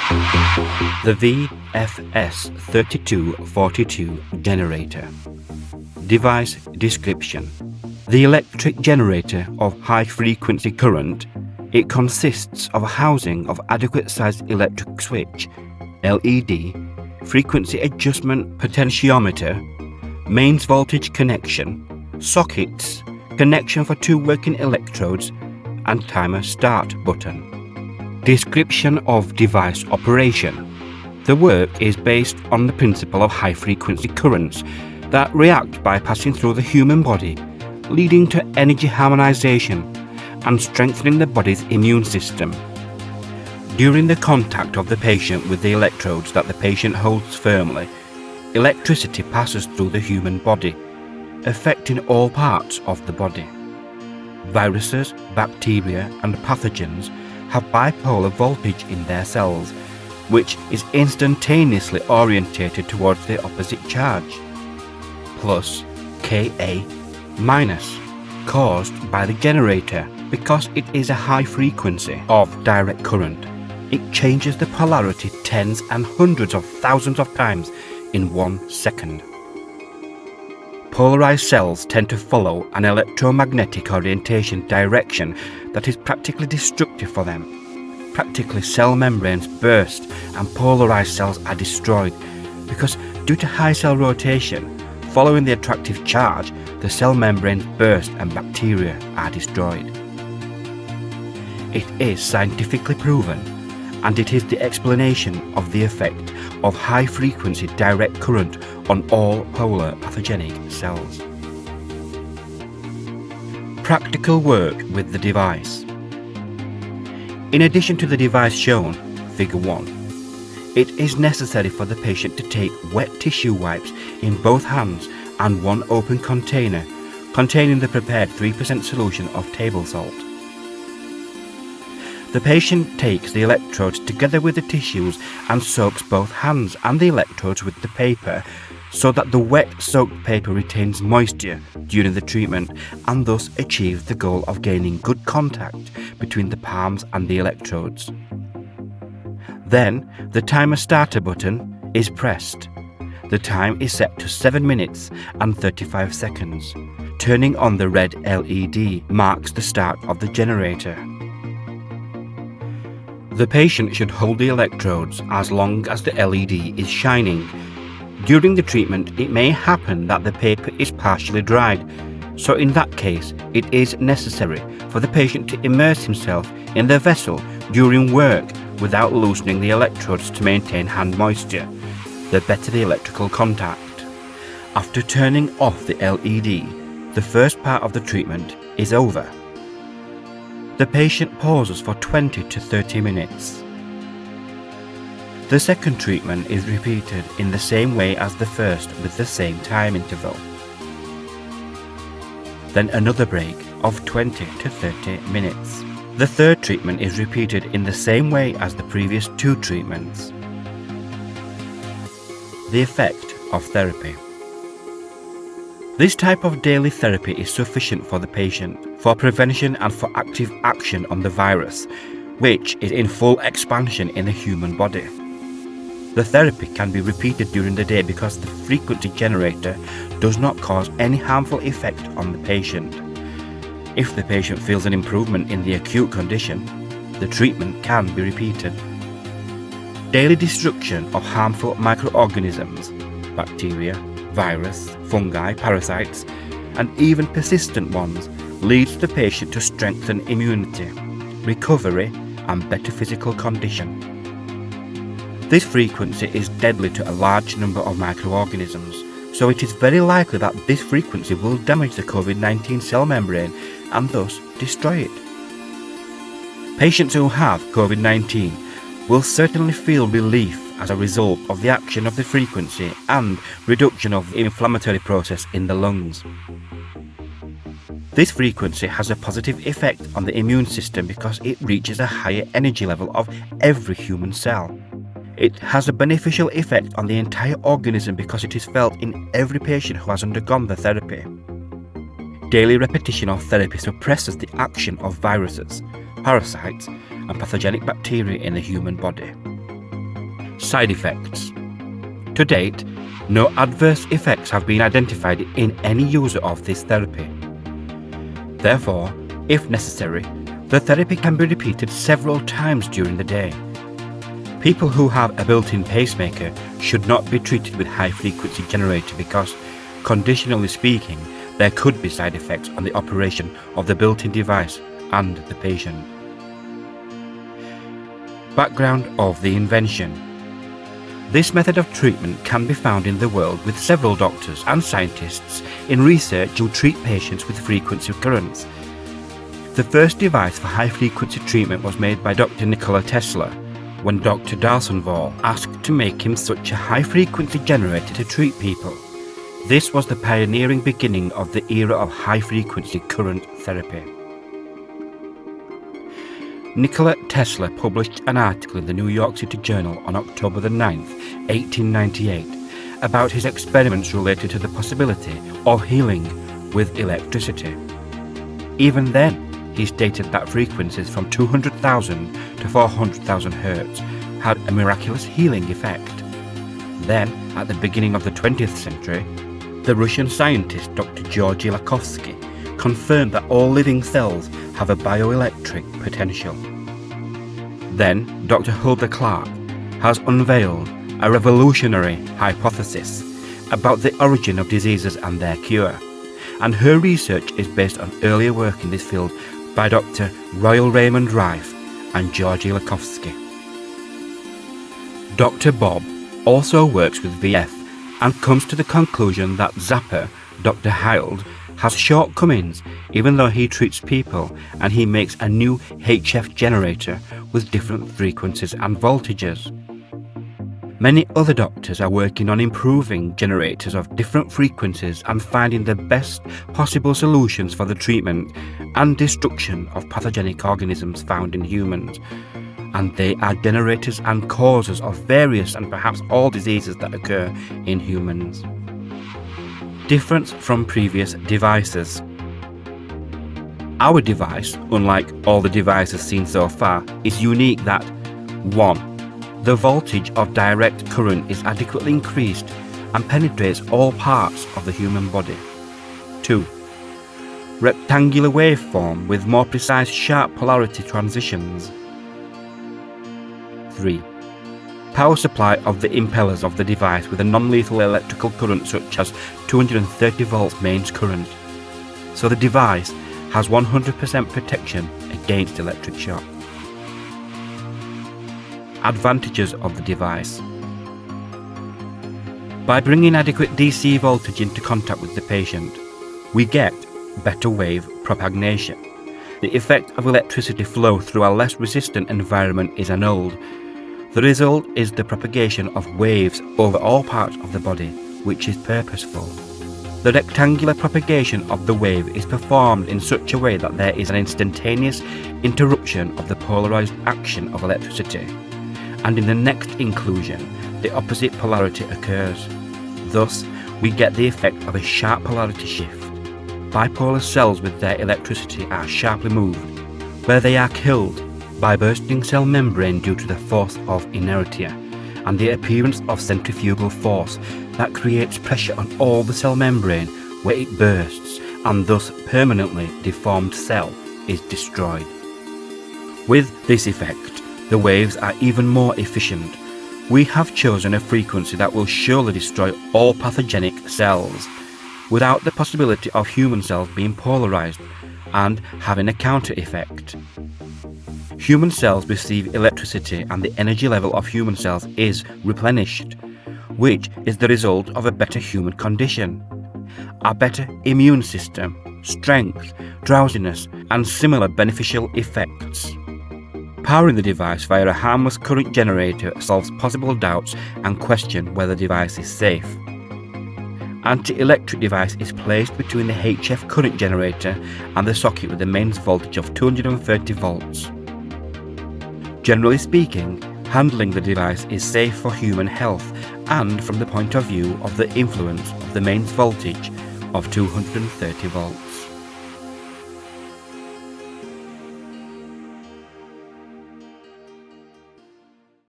The VFS3242 generator. Device description. The electric generator of high-frequency current. It consists of a housing of adequate-sized electric switch, LED, frequency adjustment potentiometer, mains voltage connection, sockets, connection for 2 working electrodes, and timer start button. Description of device operation. The work is based on the principle of high-frequency currents that react by passing through the human body, leading to energy harmonization and strengthening the body's immune system. During the contact of the patient with the electrodes that the patient holds firmly, electricity passes through the human body, affecting all parts of the body. Viruses, bacteria, and pathogens have bipolar voltage in their cells, which is instantaneously orientated towards the opposite charge, plus Ka minus, caused by the generator because it is a high frequency of direct current. It changes the polarity tens and hundreds of thousands of times in 1 second. Polarized cells tend to follow an electromagnetic orientation direction that is practically destructive for them. Practically cell membranes burst and polarized cells are destroyed because due to high cell rotation, following the attractive charge, the cell membranes burst and bacteria are destroyed. It is scientifically proven, and it is the explanation of the effect of high-frequency direct current on all polar pathogenic cells. Practical work with the device. In addition to the device shown, Figure 1, it is necessary for the patient to take wet tissue wipes in both hands and 1 open container containing the prepared 3% solution of table salt. The patient takes the electrodes together with the tissues and soaks both hands and the electrodes with the paper so that the wet soaked paper retains moisture during the treatment and thus achieves the goal of gaining good contact between the palms and the electrodes. Then the timer starter button is pressed. The time is set to 7 minutes and 35 seconds. Turning on the red LED marks the start of the generator. The patient should hold the electrodes as long as the LED is shining. During the treatment, it may happen that the paper is partially dried, so in that case, it is necessary for the patient to immerse himself in the vessel during work without loosening the electrodes to maintain hand moisture. The better the electrical contact. After turning off the LED, the first part of the treatment is over. The patient pauses for 20 to 30 minutes. The second treatment is repeated in the same way as the first with the same time interval. Then another break of 20 to 30 minutes. The third treatment is repeated in the same way as the previous 2 treatments. The effect of therapy. This type of daily therapy is sufficient for the patient, for prevention and for active action on the virus, which is in full expansion in the human body. The therapy can be repeated during the day because the frequency generator does not cause any harmful effect on the patient. If the patient feels an improvement in the acute condition, the treatment can be repeated. Daily destruction of harmful microorganisms, bacteria, virus, fungi, parasites, and even persistent ones leads the patient to strengthen immunity, recovery, and better physical condition. This frequency is deadly to a large number of microorganisms, so it is very likely that this frequency will damage the COVID-19 cell membrane and thus destroy it. Patients who have COVID-19 will certainly feel relief as a result of the action of the frequency and reduction of the inflammatory process in the lungs. This frequency has a positive effect on the immune system because it reaches a higher energy level of every human cell. It has a beneficial effect on the entire organism because it is felt in every patient who has undergone the therapy. Daily repetition of therapy suppresses the action of viruses, parasites, and pathogenic bacteria in the human body. Side effects. To date, no adverse effects have been identified in any user of this therapy. Therefore, if necessary, the therapy can be repeated several times during the day. People who have a built-in pacemaker should not be treated with high-frequency generator because, conditionally speaking, there could be side effects on the operation of the built-in device and the patient. Background of the invention. This method of treatment can be found in the world with several doctors and scientists in research who treat patients with frequency currents. The first device for high-frequency treatment was made by Dr. Nikola Tesla when Dr. Dalsenval asked to make him such a high-frequency generator to treat people. This was the pioneering beginning of the era of high-frequency current therapy. Nikola Tesla published an article in the New York City Journal on October 9, 1898, about his experiments related to the possibility of healing with electricity. Even then, he stated that frequencies from 200,000 to 400,000 Hz had a miraculous healing effect. Then, at the beginning of the 20th century, the Russian scientist Dr. Georgy Lakovsky confirmed that all living cells have a bioelectric potential. Then, Dr. Hulda Clark has unveiled a revolutionary hypothesis about the origin of diseases and their cure, and her research is based on earlier work in this field by Dr. Royal Raymond Rife and Georgy Lakovsky. Dr. Bob also works with VF and comes to the conclusion that Zapper, Dr. Hild, has shortcomings even though he treats people, and he makes a new HF generator with different frequencies and voltages. Many other doctors are working on improving generators of different frequencies and finding the best possible solutions for the treatment and destruction of pathogenic organisms found in humans, and they are generators and causes of various and perhaps all diseases that occur in humans. Difference from previous devices. Our device, unlike all the devices seen so far, is unique that 1. The voltage of direct current is adequately increased and penetrates all parts of the human body. 2. Rectangular waveform with more precise sharp polarity transitions. 3. Power supply of the impellers of the device with a non-lethal electrical current such as 230 volts mains current. So the device has 100% protection against electric shock. Advantages of the device. By bringing adequate DC voltage into contact with the patient, we get better wave propagation. The effect of electricity flow through a less resistant environment is annulled. The result is the propagation of waves over all parts of the body, which is purposeful. The rectangular propagation of the wave is performed in such a way that there is an instantaneous interruption of the polarized action of electricity, and in the next inclusion, the opposite polarity occurs. Thus, we get the effect of a sharp polarity shift. Bipolar cells with their electricity are sharply moved, where they are killed by bursting cell membrane due to the force of inertia and the appearance of centrifugal force that creates pressure on all the cell membrane where it bursts, and thus permanently deformed cell is destroyed. With this effect, the waves are even more efficient. We have chosen a frequency that will surely destroy all pathogenic cells, without the possibility of human cells being polarized and having a counter effect. Human cells receive electricity and the energy level of human cells is replenished, which is the result of a better human condition, a better immune system, strength, drowsiness, and similar beneficial effects. Powering the device via a harmless current generator solves possible doubts and question whether the device is safe. Anti-electric device is placed between the HF current generator and the socket with the mains voltage of 230 volts. Generally speaking, handling the device is safe for human health and from the point of view of the influence of the mains voltage of 230 volts.